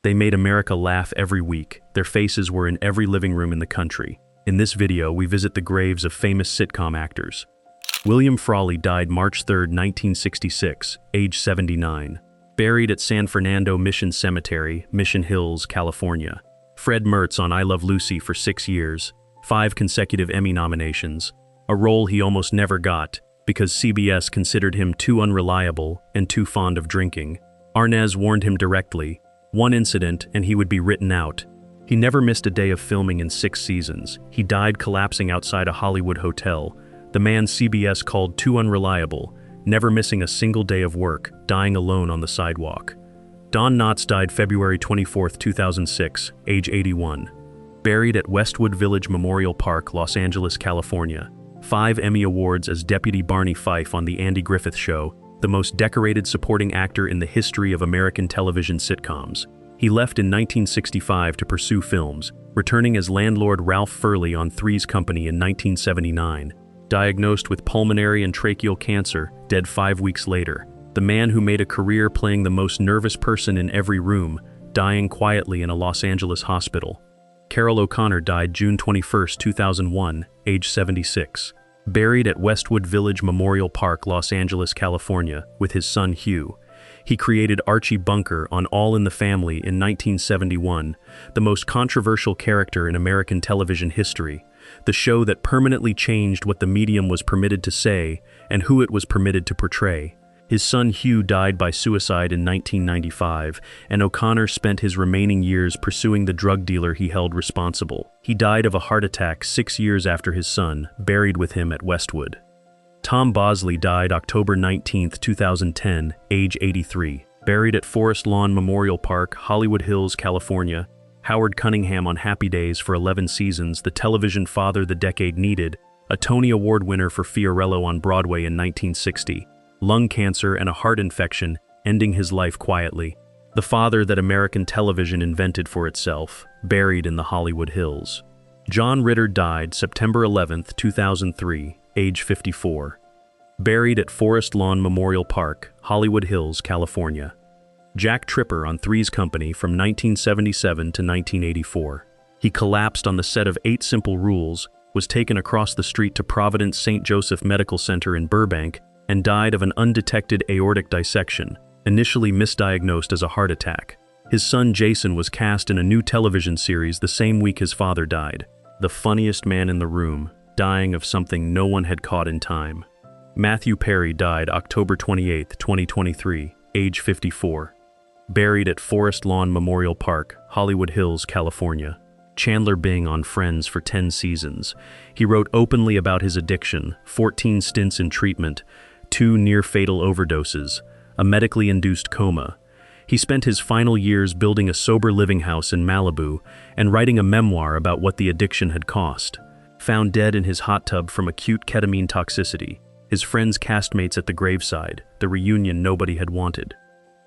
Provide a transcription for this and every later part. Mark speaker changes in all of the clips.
Speaker 1: They made America laugh every week. Their faces were in every living room in the country. In this video, we visit the graves of famous sitcom actors. William Frawley died March 3, 1966, age 79. Buried at San Fernando Mission Cemetery, Mission Hills, California. Fred Mertz on I Love Lucy for 6 years, 5 consecutive Emmy nominations, a role he almost never got because CBS considered him too unreliable and too fond of drinking. Arnaz warned him directly, one incident and he would be written out. He never missed a day of filming in 6 seasons. He died collapsing outside a Hollywood hotel, the man CBS called too unreliable, never missing a single day of work, dying alone on the sidewalk. Don Knotts died February 24, 2006, age 81. Buried at Westwood Village Memorial Park, Los Angeles, California. 5 Emmy Awards as Deputy Barney Fife on The Andy Griffith Show, the most decorated supporting actor in the history of American television sitcoms. He left in 1965 to pursue films, returning as landlord Ralph Furley on Three's Company in 1979. Diagnosed with pulmonary and tracheal cancer, dead 5 weeks later. The man who made a career playing the most nervous person in every room, dying quietly in a Los Angeles hospital. Carroll O'Connor died June 21, 2001, age 76. Buried at Westwood Village Memorial Park, Los Angeles, California, with his son Hugh. He created Archie Bunker on All in the Family in 1971, the most controversial character in American television history, the show that permanently changed what the medium was permitted to say and who it was permitted to portray. His son Hugh died by suicide in 1995, and O'Connor spent his remaining years pursuing the drug dealer he held responsible. He died of a heart attack 6 years after his son, buried with him at Westwood. Tom Bosley died October 19, 2010, age 83. Buried at Forest Lawn Memorial Park, Hollywood Hills, California. Howard Cunningham on Happy Days for 11 seasons, the television father the decade needed, a Tony Award winner for Fiorello on Broadway in 1960. Lung cancer and a heart infection, ending his life quietly. The father that American television invented for itself, buried in the Hollywood Hills. John Ritter died September 11, 2003, age 54. Buried at Forest Lawn Memorial Park, Hollywood Hills, California. Jack Tripper on Three's Company from 1977 to 1984. He collapsed on the set of 8 Simple Rules, was taken across the street to Providence St. Joseph Medical Center in Burbank, and died of an undetected aortic dissection, initially misdiagnosed as a heart attack. His son Jason was cast in a new television series the same week his father died. The funniest man in the room, dying of something no one had caught in time. Matthew Perry died October 28, 2023, age 54. Buried at Forest Lawn Memorial Park, Hollywood Hills, California. Chandler Bing on Friends for 10 seasons. He wrote openly about his addiction, 14 stints in treatment, 2 near-fatal overdoses, a medically induced coma. He spent his final years building a sober living house in Malibu and writing a memoir about what the addiction had cost. Found dead in his hot tub from acute ketamine toxicity. His friends' castmates at the graveside, the reunion nobody had wanted.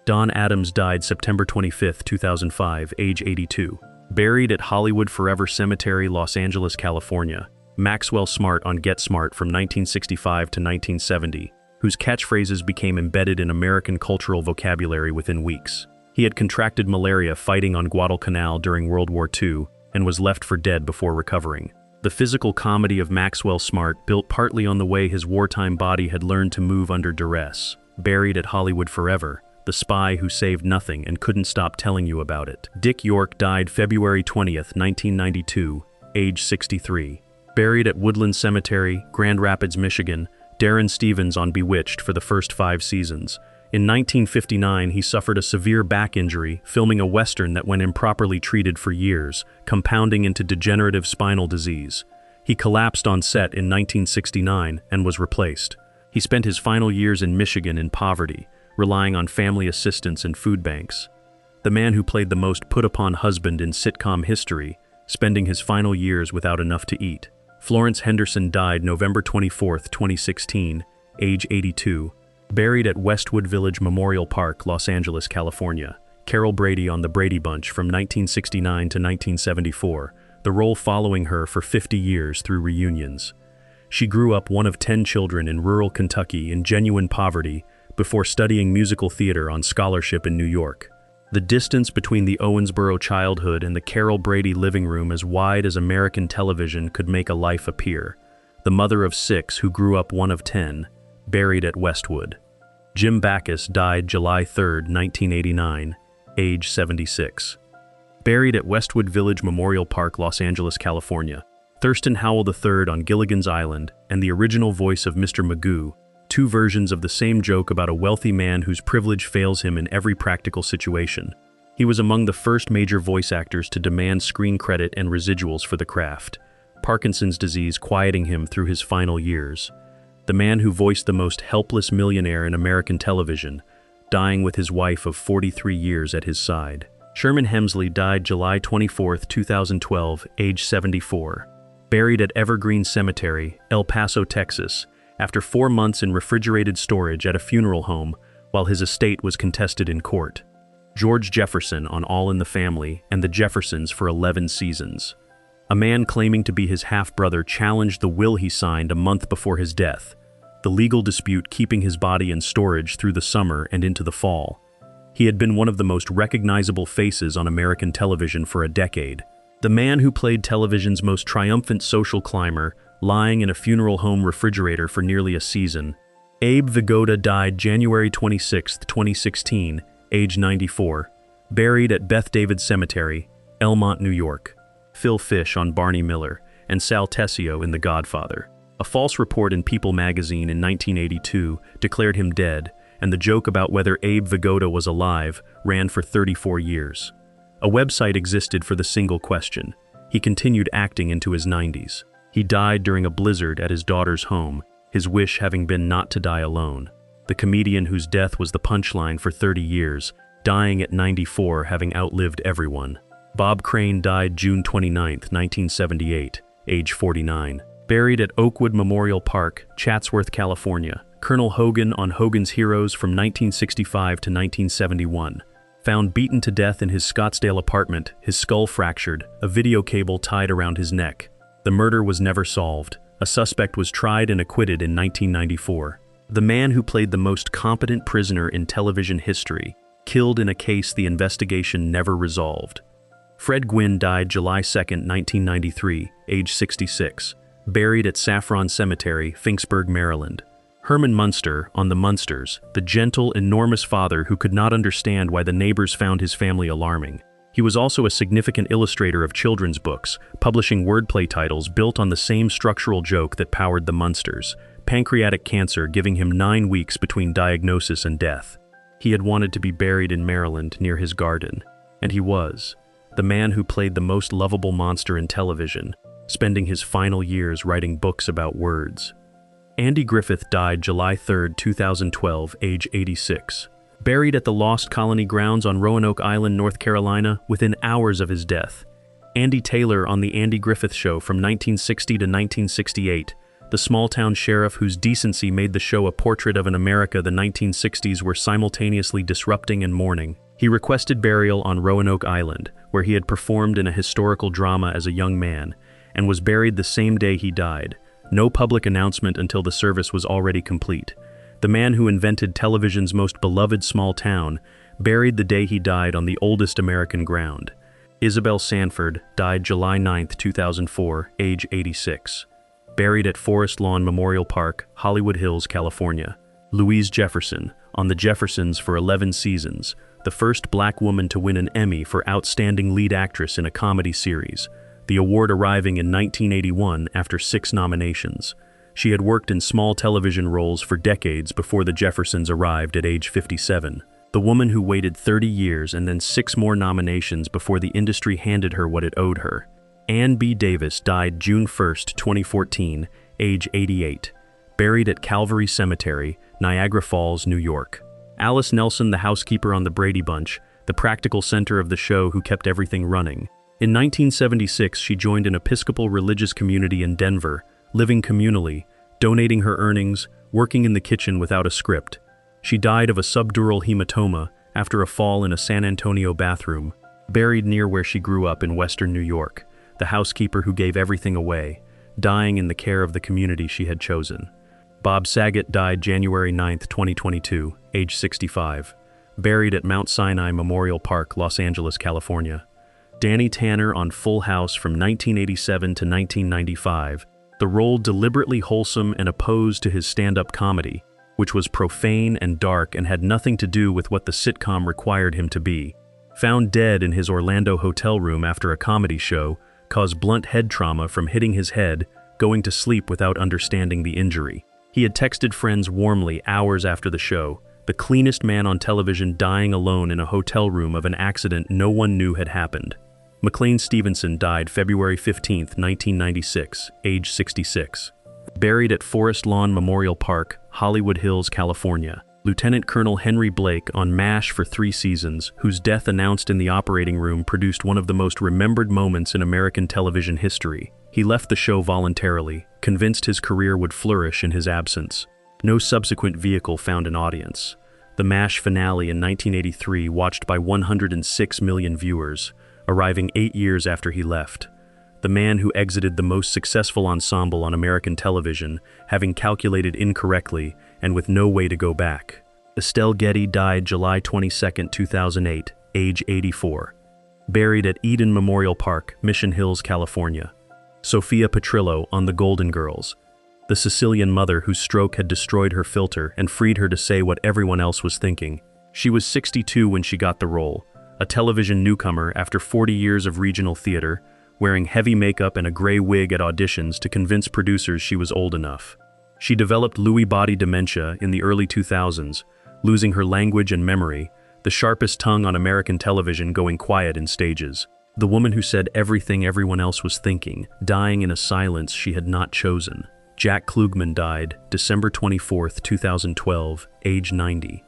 Speaker 1: Don Adams died September 25, 2005, age 82. Buried at Hollywood Forever Cemetery, Los Angeles, California. Maxwell Smart on Get Smart from 1965 to 1970, whose catchphrases became embedded in American cultural vocabulary within weeks. He had contracted malaria fighting on Guadalcanal during World War II and was left for dead before recovering. The physical comedy of Maxwell Smart built partly on the way his wartime body had learned to move under duress. Buried at Hollywood Forever, the spy who saved nothing and couldn't stop telling you about it. Dick York died February 20, 1992, age 63. Buried at Woodland Cemetery, Grand Rapids, Michigan. Darren Stevens on Bewitched for the first 5 seasons. In 1959, he suffered a severe back injury filming a Western that went improperly treated for years, compounding into degenerative spinal disease. He collapsed on set in 1969 and was replaced. He spent his final years in Michigan in poverty, relying on family assistance and food banks. The man who played the most put-upon husband in sitcom history, spending his final years without enough to eat. Florence Henderson died November 24, 2016, age 82. Buried at Westwood Village Memorial Park, Los Angeles, California. Carol Brady on The Brady Bunch from 1969 to 1974, the role following her for 50 years through reunions. She grew up one of 10 children in rural Kentucky in genuine poverty before studying musical theater on scholarship in New York. The distance between the Owensboro childhood and the Carroll Brady living room as wide as American television could make a life appear. The mother of 6 who grew up one of 10, buried at Westwood. Jim Backus died July 3, 1989, age 76. Buried at Westwood Village Memorial Park, Los Angeles, California. Thurston Howell III on Gilligan's Island and the original voice of Mr. Magoo, 2 versions of the same joke about a wealthy man whose privilege fails him in every practical situation. He was among the first major voice actors to demand screen credit and residuals for the craft, Parkinson's disease quieting him through his final years. The man who voiced the most helpless millionaire in American television, dying with his wife of 43 years at his side. Sherman Hemsley died July 24, 2012, age 74. Buried at Evergreen Cemetery, El Paso, Texas, after 4 months in refrigerated storage at a funeral home while his estate was contested in court. George Jefferson on All in the Family and The Jeffersons for 11 seasons. A man claiming to be his half-brother challenged the will he signed a month before his death, the legal dispute keeping his body in storage through the summer and into the fall. He had been one of the most recognizable faces on American television for a decade. The man who played television's most triumphant social climber, lying in a funeral home refrigerator for nearly a season. Abe Vigoda died January 26, 2016, age 94, buried at Beth David Cemetery, Elmont, New York. Phil Fish on Barney Miller, and Sal Tessio in The Godfather. A false report in People magazine in 1982 declared him dead, and the joke about whether Abe Vigoda was alive ran for 34 years. A website existed for the single question. He continued acting into his 90s. He died during a blizzard at his daughter's home, his wish having been not to die alone. The comedian whose death was the punchline for 30 years, dying at 94 having outlived everyone. Bob Crane died June 29, 1978, age 49. Buried at Oakwood Memorial Park, Chatsworth, California. Colonel Hogan on Hogan's Heroes from 1965 to 1971. Found beaten to death in his Scottsdale apartment, his skull fractured, a video cable tied around his neck. The murder was never solved. A suspect was tried and acquitted in 1994. The man who played the most competent prisoner in television history, killed in a case the investigation never resolved. Fred Gwynne died July 2, 1993, age 66, buried at Saffron Cemetery, Finksburg, Maryland. Herman Munster on The Munsters, the gentle, enormous father who could not understand why the neighbors found his family alarming. He was also a significant illustrator of children's books, publishing wordplay titles built on the same structural joke that powered The Munsters, pancreatic cancer giving him 9 weeks between diagnosis and death. He had wanted to be buried in Maryland near his garden, and he was. The man who played the most lovable monster in television, spending his final years writing books about words. Andy Griffith died July 3, 2012, age 86. Buried at the Lost Colony grounds on Roanoke Island, North Carolina, within hours of his death. Andy Taylor on The Andy Griffith Show from 1960 to 1968, the small-town sheriff whose decency made the show a portrait of an America the 1960s were simultaneously disrupting and mourning. He requested burial on Roanoke Island, where he had performed in a historical drama as a young man, and was buried the same day he died. No public announcement until the service was already complete. The man who invented television's most beloved small town, buried the day he died on the oldest American ground. Isabel Sanford died July 9, 2004, age 86. Buried at Forest Lawn Memorial Park, Hollywood Hills, California. Louise Jefferson, on The Jeffersons for 11 seasons, the first black woman to win an Emmy for Outstanding Lead Actress in a Comedy Series, the award arriving in 1981 after 6 nominations. She had worked in small television roles for decades before The Jeffersons arrived at age 57. The woman who waited 30 years and then 6 more nominations before the industry handed her what it owed her. Ann B. Davis died June 1, 2014, age 88. Buried at Calvary Cemetery, Niagara Falls, New York. Alice Nelson, the housekeeper on The Brady Bunch, the practical center of the show who kept everything running. In 1976, she joined an Episcopal religious community in Denver, living communally, donating her earnings, working in the kitchen without a script. She died of a subdural hematoma after a fall in a San Antonio bathroom, buried near where she grew up in western New York, the housekeeper who gave everything away, dying in the care of the community she had chosen. Bob Saget died January 9, 2022, age 65. buried at Mount Sinai Memorial Park, Los Angeles, California. Danny Tanner on Full House from 1987 to 1995, the role deliberately wholesome and opposed to his stand-up comedy, which was profane and dark and had nothing to do with what the sitcom required him to be. Found dead in his Orlando hotel room after a comedy show, caused blunt head trauma from hitting his head, going to sleep without understanding the injury. He had texted friends warmly hours after the show, the cleanest man on television dying alone in a hotel room of an accident no one knew had happened. McLean Stevenson died February 15, 1996, age 66. Buried at Forest Lawn Memorial Park, Hollywood Hills, California. Lieutenant Colonel Henry Blake on MASH for 3 seasons, whose death announced in the operating room produced one of the most remembered moments in American television history. He left the show voluntarily, convinced his career would flourish in his absence. No subsequent vehicle found an audience. The MASH finale in 1983 watched by 106 million viewers, arriving 8 years after he left. The man who exited the most successful ensemble on American television, having calculated incorrectly and with no way to go back. Estelle Getty died July 22, 2008, age 84. Buried at Eden Memorial Park, Mission Hills, California. Sophia Petrillo on The Golden Girls, the Sicilian mother whose stroke had destroyed her filter and freed her to say what everyone else was thinking. She was 62 when she got the role, a television newcomer after 40 years of regional theater, wearing heavy makeup and a gray wig at auditions to convince producers she was old enough. She developed Lewy body dementia in the early 2000s, losing her language and memory, the sharpest tongue on American television going quiet in stages. The woman who said everything everyone else was thinking, dying in a silence she had not chosen. Jack Klugman died December 24, 2012, age 90.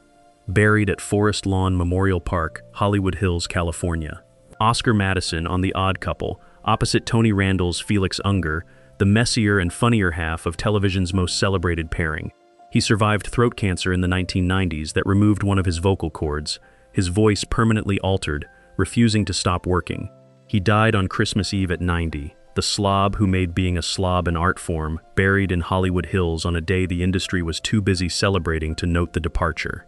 Speaker 1: Buried at Forest Lawn Memorial Park, Hollywood Hills, California. Oscar Madison on The Odd Couple, opposite Tony Randall's Felix Unger, the messier and funnier half of television's most celebrated pairing. He survived throat cancer in the 1990s that removed one of his vocal cords, his voice permanently altered, refusing to stop working. He died on Christmas Eve at 90, the slob who made being a slob an art form, buried in Hollywood Hills on a day the industry was too busy celebrating to note the departure.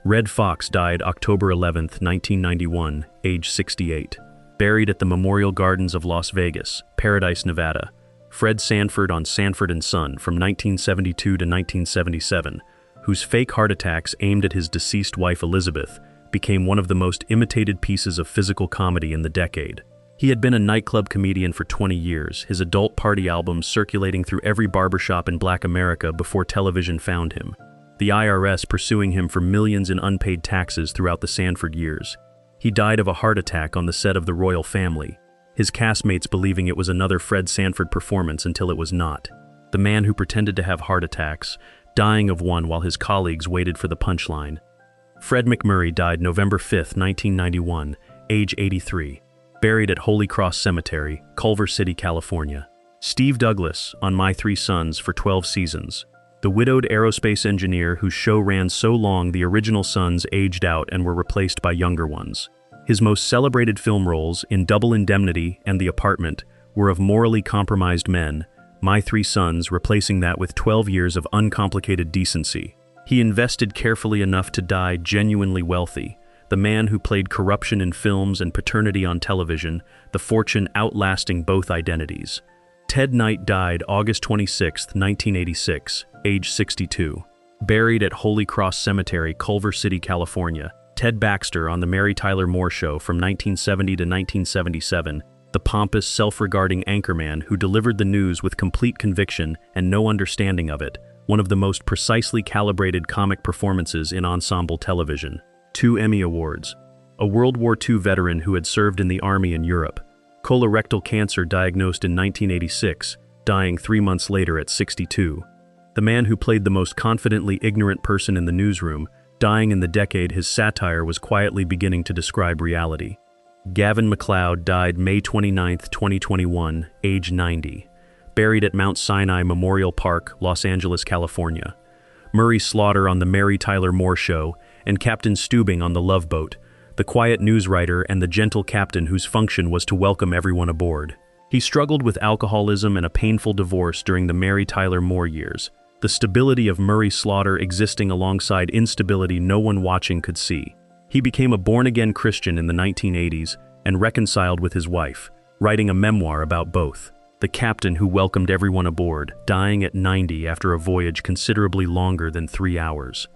Speaker 1: Redd Foxx died October 11, 1991, age 68. Buried at the Memorial Gardens of Las Vegas, Paradise, Nevada. Fred Sanford on Sanford and Son from 1972 to 1977, whose fake heart attacks aimed at his deceased wife Elizabeth became one of the most imitated pieces of physical comedy in the decade. He had been a nightclub comedian for 20 years, his adult party albums circulating through every barbershop in Black America before television found him. The IRS pursuing him for millions in unpaid taxes throughout the Sanford years. He died of a heart attack on the set of The Royal Family, his castmates believing it was another Fred Sanford performance until it was not. The man who pretended to have heart attacks, dying of one while his colleagues waited for the punchline. Fred MacMurray died November 5, 1991, age 83. Buried at Holy Cross Cemetery, Culver City, California. Steve Douglas on My Three Sons for 12 seasons. The widowed aerospace engineer whose show ran so long the original sons aged out and were replaced by younger ones. His most celebrated film roles in Double Indemnity and The Apartment were of morally compromised men, My Three Sons replacing that with 12 years of uncomplicated decency. He invested carefully enough to die genuinely wealthy, the man who played corruption in films and paternity on television, the fortune outlasting both identities. Ted Knight died August 26, 1986, age 62. Buried at Holy Cross Cemetery, Culver City, California. Ted Baxter on The Mary Tyler Moore Show from 1970 to 1977, the pompous, self-regarding anchorman who delivered the news with complete conviction and no understanding of it, one of the most precisely calibrated comic performances in ensemble television. 2 Emmy Awards. A World War II veteran who had served in the Army in Europe. Colorectal cancer diagnosed in 1986, dying 3 months later at 62. The man who played the most confidently ignorant person in the newsroom, dying in the decade his satire was quietly beginning to describe reality. Gavin MacLeod died May 29, 2021, age 90. Buried at Mount Sinai Memorial Park, Los Angeles, California. Murray Slaughter on The Mary Tyler Moore Show, and Captain Steubing on The Love Boat, the quiet news writer and the gentle captain whose function was to welcome everyone aboard. He struggled with alcoholism and a painful divorce during the Mary Tyler Moore years, the stability of Murray Slaughter existing alongside instability no one watching could see. He became a born-again Christian in the 1980s and reconciled with his wife, writing a memoir about both. The captain who welcomed everyone aboard, dying at 90 after a voyage considerably longer than 3 hours.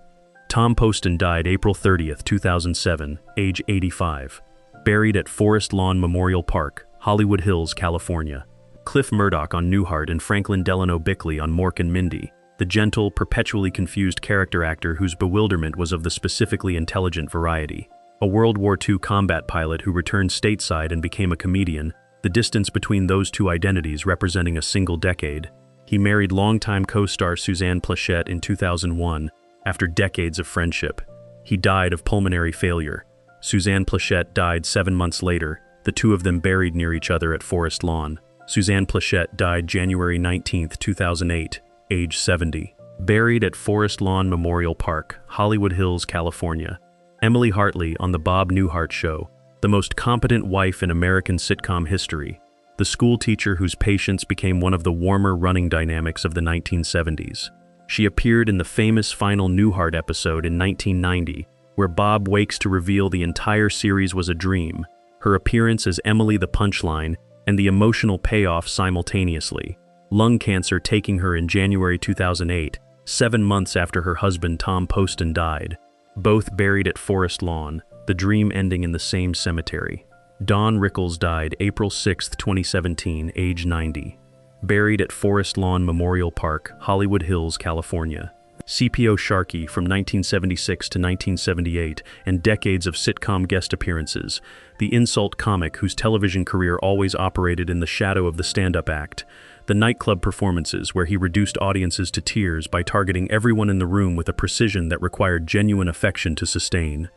Speaker 1: Tom Poston died April 30th, 2007, age 85. Buried at Forest Lawn Memorial Park, Hollywood Hills, California. Cliff Murdoch on Newhart and Franklin Delano Bickley on Mork and Mindy, the gentle, perpetually confused character actor whose bewilderment was of the specifically intelligent variety. A World War II combat pilot who returned stateside and became a comedian, the distance between those two identities representing a single decade. He married longtime co-star Suzanne Pleshette in 2001, after decades of friendship. He died of pulmonary failure. Suzanne Pleshette died 7 months later, the two of them buried near each other at Forest Lawn. Suzanne Pleshette died January 19, 2008, age 70. Buried at Forest Lawn Memorial Park, Hollywood Hills, California. Emily Hartley on The Bob Newhart Show, the most competent wife in American sitcom history, the school teacher whose patience became one of the warmer running dynamics of the 1970s. She appeared in the famous final Newhart episode in 1990, where Bob wakes to reveal the entire series was a dream, her appearance as Emily the Punchline, and the emotional payoff simultaneously. Lung cancer taking her in January 2008, 7 months after her husband Tom Poston died. Both buried at Forest Lawn, the dream ending in the same cemetery. Don Rickles died April 6, 2017, age 90. Buried at Forest Lawn Memorial Park, Hollywood Hills, California. CPO Sharkey from 1976 to 1978 and decades of sitcom guest appearances, the insult comic whose television career always operated in the shadow of the stand-up act, the nightclub performances where he reduced audiences to tears by targeting everyone in the room with a precision that required genuine affection to sustain.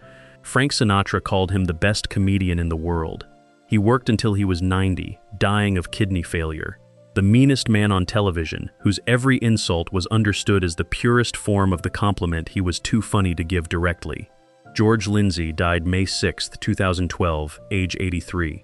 Speaker 1: Frank Sinatra called him the best comedian in the world. He worked until he was 90, dying of kidney failure. The meanest man on television, whose every insult was understood as the purest form of the compliment he was too funny to give directly. George Lindsey died May 6, 2012, age 83.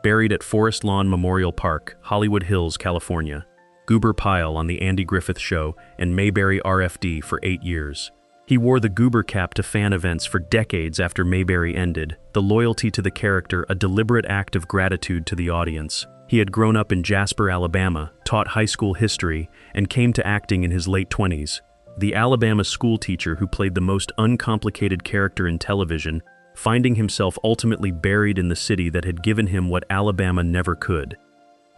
Speaker 1: Buried at Forest Lawn Memorial Park, Hollywood Hills, California. Goober Pyle on The Andy Griffith Show and Mayberry RFD for 8 years. He wore the Goober cap to fan events for decades after Mayberry ended, the loyalty to the character a deliberate act of gratitude to the audience. He had grown up in Jasper, Alabama, taught high school history, and came to acting in his late 20s. The Alabama school teacher who played the most uncomplicated character in television, finding himself ultimately buried in the city that had given him what Alabama never could.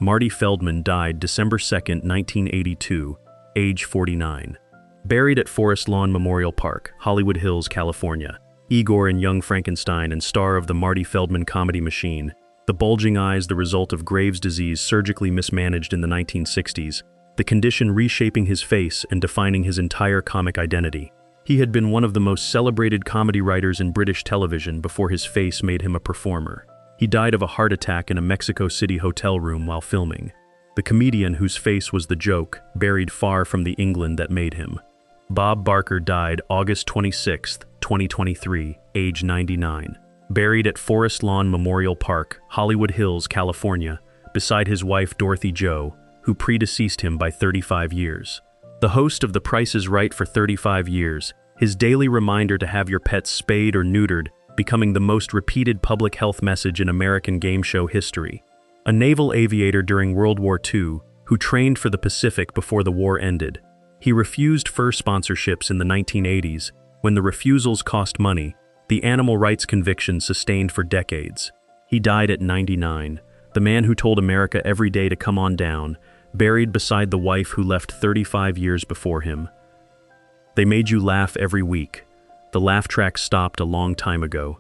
Speaker 1: Marty Feldman died December 2, 1982, age 49. Buried at Forest Lawn Memorial Park, Hollywood Hills, California. Igor in Young Frankenstein and star of the Marty Feldman comedy machine. The bulging eyes the result of Graves' disease surgically mismanaged in the 1960s, the condition reshaping his face and defining his entire comic identity. He had been one of the most celebrated comedy writers in British television before his face made him a performer. He died of a heart attack in a Mexico City hotel room while filming. The comedian whose face was the joke, buried far from the England that made him. Bob Barker died August 26, 2023, age 99. Buried at Forest Lawn Memorial Park, Hollywood Hills, California, beside his wife Dorothy Jo, who predeceased him by 35 years. The host of The Price is Right for 35 years, his daily reminder to have your pets spayed or neutered, becoming the most repeated public health message in American game show history. A naval aviator during World War II, who trained for the Pacific before the war ended. He refused fur sponsorships in the 1980s, when the refusals cost money, the animal rights conviction sustained for decades. He died at 99, the man who told America every day to come on down, buried beside the wife who left 35 years before him. They made you laugh every week. The laugh track stopped a long time ago.